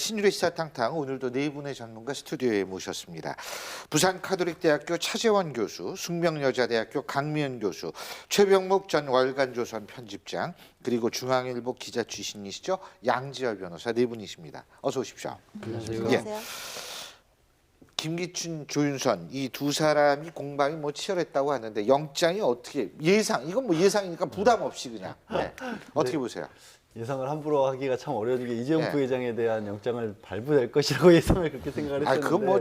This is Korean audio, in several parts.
신유리 시사탕탕 오늘도 네 분의 전문가 스튜디오에 모셨습니다. 부산카톨릭대학교 차재원 교수, 숙명여자대학교 강미연 교수, 최병목 전 월간조선 편집장, 그리고 중앙일보 기자 출신이시죠 양지열 변호사 네 분이십니다. 어서 오십시오. 안녕하세요. 예. 김기춘, 조윤선 이 두 사람이 공방이 뭐 치열했다고 하는데 영장이 어떻게 이건 뭐 예상이니까 부담 없이 그냥 어떻게 보세요? 예상을 함부로 하기가 참 어려운 게 이재용 네. 부회장에 대한 영장을 발부될 것이라고 예상을 그렇게 생각을 했었는데. 그건 뭐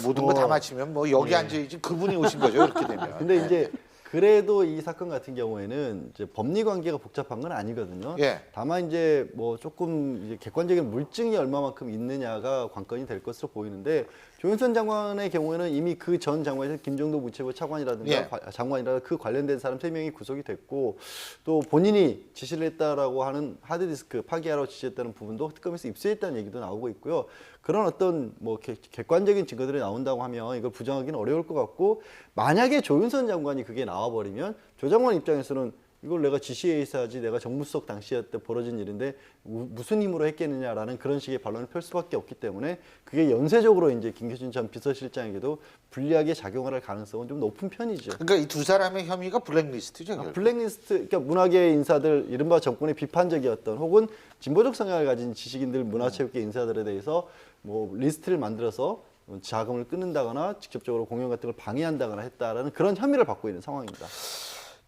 모든 거 다 맞히면 뭐 여기 앉아있지 그분이 오신 거죠 이렇게 되면. 근데 이제 그래도 이 사건 같은 경우에는 이제 법리 관계가 복잡한 건 아니거든요. 예. 다만 이제 뭐 조금 이제 객관적인 물증이 얼마만큼 있느냐가 관건이 될 것으로 보이는데 조윤선 장관의 경우에는 이미 그 전 장관에서 김종도 문체부 차관이라든가 예. 장관이라든가 그 관련된 사람 3명이 구속이 됐고 또 본인이 지시를 했다라고 하는 하드디스크 파기하라고 지시했다는 부분도 특검에서 입수했다는 얘기도 나오고 있고요. 그런 어떤 뭐 객관적인 증거들이 나온다고 하면 이걸 부정하기는 어려울 것 같고 만약에 조윤선 장관이 그게 나와버리면 조 장관 입장에서는 이걸 내가 지시에 의해서하지 내가 정무수석 당시에 때 벌어진 일인데 무슨 힘으로 했겠느냐라는 그런 식의 반론을 펼 수밖에 없기 때문에 그게 연쇄적으로 이제 김기춘 전 비서실장에게도 불리하게 작용을 할 가능성은 좀 높은 편이죠. 그러니까 이 두 사람의 혐의가 블랙리스트죠. 결국. 블랙리스트, 그러니까 문화계 인사들, 이른바 정권의 비판적이었던 혹은 진보적 성향을 가진 지식인들, 문화체육계 인사들에 대해서 뭐 리스트를 만들어서 자금을 끊는다거나 직접적으로 공연 같은 걸 방해한다거나 했다라는 그런 혐의를 받고 있는 상황입니다.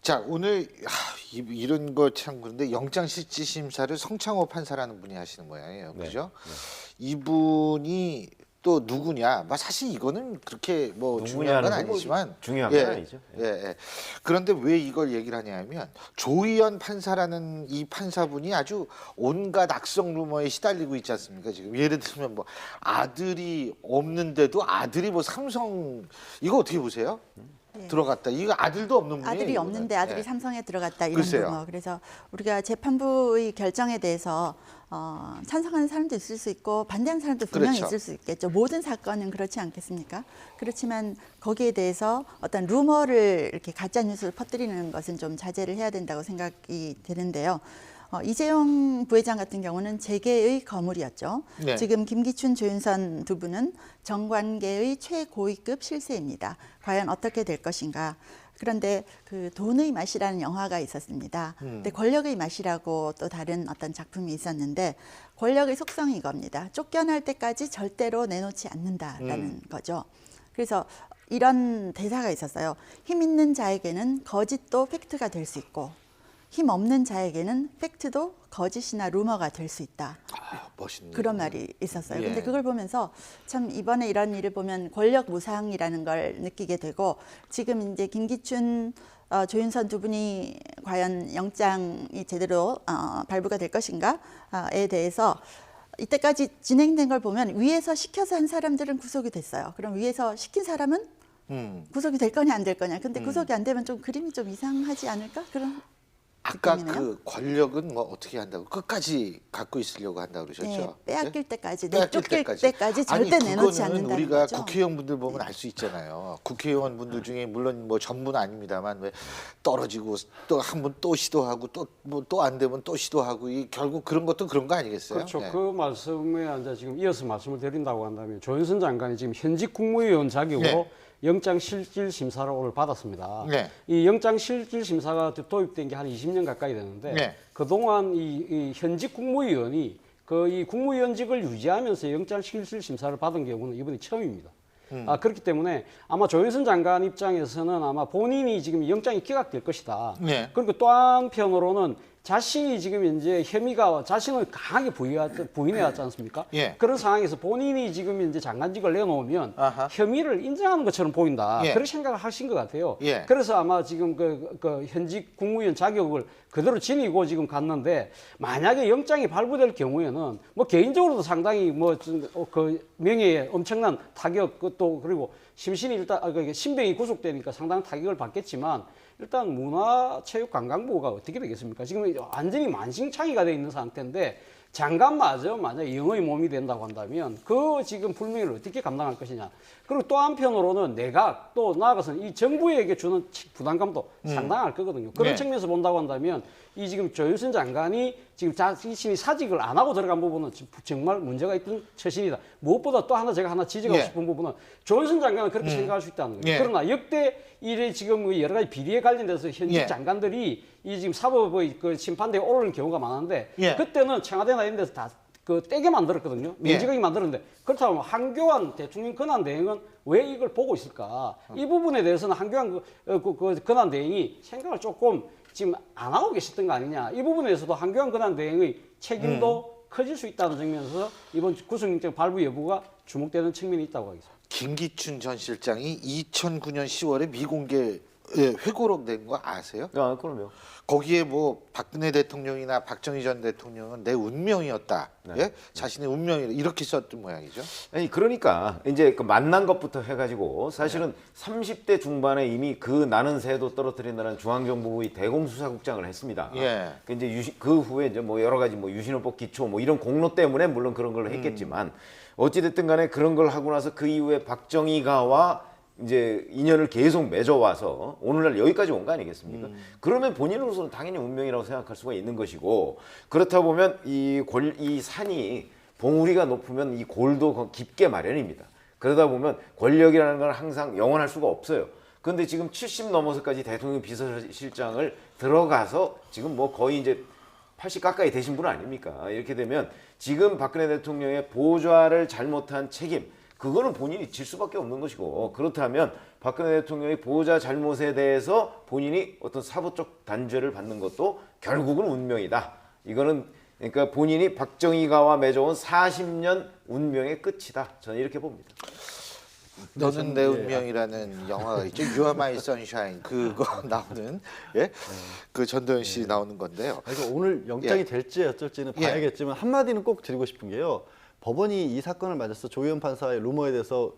자 오늘 이런 거 참 그런데 영장실질심사를 성창호 판사라는 분이 하시는 모양이에요. 그죠? 네. 이분이 또 누구냐? 사실 이거는 그렇게 뭐 중요한 건 아니지만 중요한 건 아니죠. 예. 그런데 왜 이걸 얘기를 하냐면 조희연 판사라는 이 판사분이 아주 온갖 악성 루머에 시달리고 있지 않습니까? 지금 예를 들면 뭐 아들이 없는데도 아들이 뭐 삼성 이거 어떻게 보세요? 네. 들어갔다. 이거 아들도 없는 분이 아들이 없는데 아들이 네. 삼성에 들어갔다 이런 글쎄요. 루머. 그래서 우리가 재판부의 결정에 대해서 찬성하는 사람도 있을 수 있고 반대하는 사람도 분명히 그렇죠. 있을 수 있겠죠. 모든 사건은 그렇지 않겠습니까? 그렇지만 거기에 대해서 어떤 루머를 이렇게 가짜 뉴스를 퍼뜨리는 것은 좀 자제를 해야 된다고 생각이 되는데요. 이재용 부회장 같은 경우는 재계의 거물이었죠. 네. 지금 김기춘, 조윤선 두 분은 정관계의 최고위급 실세입니다. 과연 어떻게 될 것인가. 그런데 그 돈의 맛이라는 영화가 있었습니다. 근데 권력의 맛이라고 또 다른 어떤 작품이 있었는데 권력의 속성이 이겁니다. 쫓겨날 때까지 절대로 내놓지 않는다라는 거죠. 그래서 이런 대사가 있었어요. 힘 있는 자에게는 거짓도 팩트가 될 수 있고 힘 없는 자에게는 팩트도 거짓이나 루머가 될 수 있다. 멋있네. 그런 말이 있었어요. 예. 근데 그걸 보면서 참 이번에 이런 일을 보면 권력 무상이라는 걸 느끼게 되고 지금 이제 김기춘, 조윤선 두 분이 과연 영장이 제대로 발부가 될 것인가에 대해서 이때까지 진행된 걸 보면 위에서 시켜서 한 사람들은 구속이 됐어요. 그럼 위에서 시킨 사람은 구속이 될 거냐 안 될 거냐. 근데 구속이 안 되면 좀 그림이 좀 이상하지 않을까? 그런 아까 느낌이네요. 그 권력은 뭐 어떻게 한다고 끝까지 갖고 있으려고 한다고 그러셨죠? 네, 빼앗길 때까지, 빼앗길 쫓길 때까지 절대 아니, 내놓지 그거는 않는다는 우리가 거죠. 국회의원분들 보면 알 수 있잖아요. 국회의원분들 중에 물론 뭐 전부는 아닙니다만 왜 떨어지고 또 한 번 또 시도하고 또 뭐 또 안 되면 또 시도하고 이 결국 그런 것도 그런 거 아니겠어요? 그렇죠. 네. 그 말씀에 이제 지금 이어서 말씀을 드린다고 한다면 조윤선 장관이 지금 현직 국무위원 자격으로 네. 영장 실질 심사를 오늘 받았습니다. 네. 이 영장 실질 심사가 도입된 게 한 20년 가까이 되는데 네. 그동안 이 현직 국무위원이 그 이 국무위원직을 유지하면서 영장 실질 심사를 받은 경우는 이번이 처음입니다. 그렇기 때문에 아마 조윤선 장관 입장에서는 아마 본인이 지금 영장이 기각될 것이다. 네. 그리고 또 한편으로는 자신이 지금 이제 혐의가 자신을 강하게 부인해왔지 않습니까? 예. 그런 상황에서 본인이 지금 이제 장관직을 내놓으면 아하. 혐의를 인정하는 것처럼 보인다. 예. 그런 생각을 하신 것 같아요. 예. 그래서 아마 지금 그 현직 국무위원 자격을 그대로 지니고 지금 갔는데 만약에 영장이 발부될 경우에는 뭐 개인적으로도 상당히 뭐 그 명예에 엄청난 타격 또 그리고 심신이 일단 신병이 구속되니까 상당한 타격을 받겠지만 일단 문화체육관광부가 어떻게 되겠습니까? 지금 완전히 만신창이가 돼 있는 상태인데 장관마저 만약에 영의 몸이 된다고 한다면 그 지금 불명예를 어떻게 감당할 것이냐. 그리고 또 한편으로는 내가 또 나아가서는 이 정부에게 주는 부담감도 상당할 거거든요. 그런 네. 측면에서 본다고 한다면 이 지금 조윤선 장관이 지금 자신이 사직을 안 하고 들어간 부분은 정말 문제가 있던 처신이다. 무엇보다 또 하나 제가 하나 지적하고 예. 싶은 부분은 조윤선 장관은 그렇게 생각할 수 있다는 거예요. 예. 그러나 역대 일에 지금 그 여러 가지 비리에 관련돼서 현직 예. 장관들이 이 지금 사법의 그 심판대에 오르는 경우가 많은데 예. 그때는 청와대나 이런 데서 다 그 떼게 만들었거든요. 민주적이 만들었는데 그렇다면 한교안 대통령 권한 대행은 왜 이걸 보고 있을까? 이 부분에 대해서는 한교안 그 권한 대행이 생각을 조금 지금 안 하고 계셨던 거 아니냐? 이 부분에서도 한교안 권한 대행의 책임도 커질 수 있다는 측면에서 이번 구속영장 발부 여부가 주목되는 측면이 있다고 하겠습니다. 김기춘 전 실장이 2009년 10월에 미공개 회고록 낸 거 아세요? 아, 그럼요. 거기에 뭐 박근혜 대통령이나 박정희 전 대통령은 내 운명이었다. 예? 자신의 운명이다. 이렇게 썼던 모양이죠. 아니 그러니까 이제 그 만난 것부터 해가지고 사실은 30대 중반에 이미 그 나는 새도 떨어뜨린다는 중앙정보부의 대공수사국장을 했습니다. 예. 그 이제 그 후에 이제 뭐 여러 가지 뭐 유신헌법 기초 뭐 이런 공로 때문에 물론 그런 걸 했겠지만 어찌 됐든 간에 그런 걸 하고 나서 그 이후에 박정희가와 이제 인연을 계속 맺어와서 오늘날 여기까지 온 거 아니겠습니까? 그러면 본인으로서는 당연히 운명이라고 생각할 수가 있는 것이고 그렇다 보면 이 산이 봉우리가 높으면 이 골도 깊게 마련입니다. 그러다 보면 권력이라는 건 항상 영원할 수가 없어요. 그런데 지금 70 넘어서까지 대통령 비서실장을 들어가서 지금 뭐 거의 이제 80 가까이 되신 분 아닙니까? 이렇게 되면 지금 박근혜 대통령의 보좌를 잘못한 책임 그거는 본인이 질 수밖에 없는 것이고 그렇다면 박근혜 대통령의 보좌 잘못에 대해서 본인이 어떤 사법적 단죄를 받는 것도 결국은 운명이다. 이거는 그러니까 본인이 박정희가와 맺어온 40년 운명의 끝이다. 저는 이렇게 봅니다. 너는 내 운명이라는 영화가 있죠. You Are My Sunshine 그거 나오는 그 전도연 씨 나오는 건데요. 그래서 오늘 영장이 예. 될지 어쩔지는 예. 봐야겠지만 한마디는 꼭 드리고 싶은 게요. 법원이 이 사건을 맞아서 조희연 판사의 루머에 대해서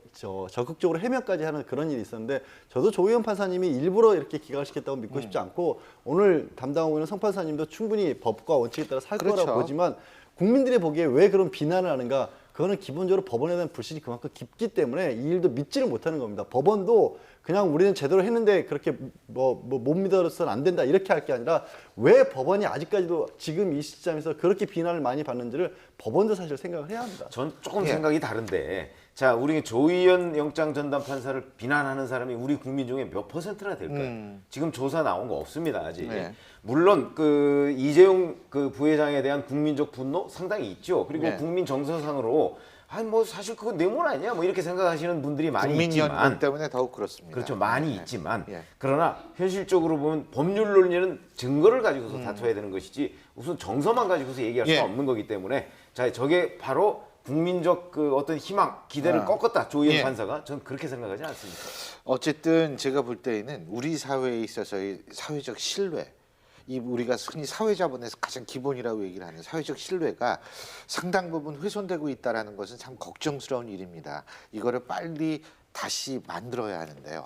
적극적으로 해명까지 하는 그런 일이 있었는데 저도 조희연 판사님이 일부러 이렇게 기각을 시켰다고 믿고 싶지 않고 오늘 담당하고 있는 성 판사님도 충분히 법과 원칙에 따라 살 그렇죠. 거라고 보지만 국민들이 보기에 왜 그런 비난을 하는가 그거는 기본적으로 법원에 대한 불신이 그만큼 깊기 때문에 이 일도 믿지를 못하는 겁니다. 법원도 그냥 우리는 제대로 했는데 그렇게 못 믿어서는 안 된다 이렇게 할 게 아니라 왜 법원이 아직까지도 지금 이 시점에서 그렇게 비난을 많이 받는지를 법원도 사실 생각을 해야 합니다. 전 조금 예. 생각이 다른데 자 우리 조희연 영장 전담 판사를 비난하는 사람이 우리 국민 중에 몇 %나 될까요? 지금 조사 나온 거 없습니다 아직. 네. 물론 그 이재용 그 부회장에 대한 국민적 분노 상당히 있죠. 그리고 네. 국민 정서상으로 아니 뭐 사실 그거 내몬 아니야 뭐 이렇게 생각하시는 분들이 많이 국민연금 있지만 때문에 더욱 그렇습니다. 그렇죠. 많이 네. 있지만 예. 그러나 현실적으로 보면 법률 논리는 증거를 가지고서 다퉈야 되는 것이지 우선 정서만 가지고서 얘기할 수가 예. 없는 거기 때문에 자 저게 바로 국민적 그 어떤 희망 기대를 꺾었다 조희연 예. 판사가 저는 그렇게 생각하지 않습니다. 어쨌든 제가 볼 때에는 우리 사회에 있어서의 사회적 신뢰 이 우리가 흔히 사회자본에서 가장 기본이라고 얘기를 하는 사회적 신뢰가 상당 부분 훼손되고 있다는 것은 참 걱정스러운 일입니다. 이거를 빨리 다시 만들어야 하는데요.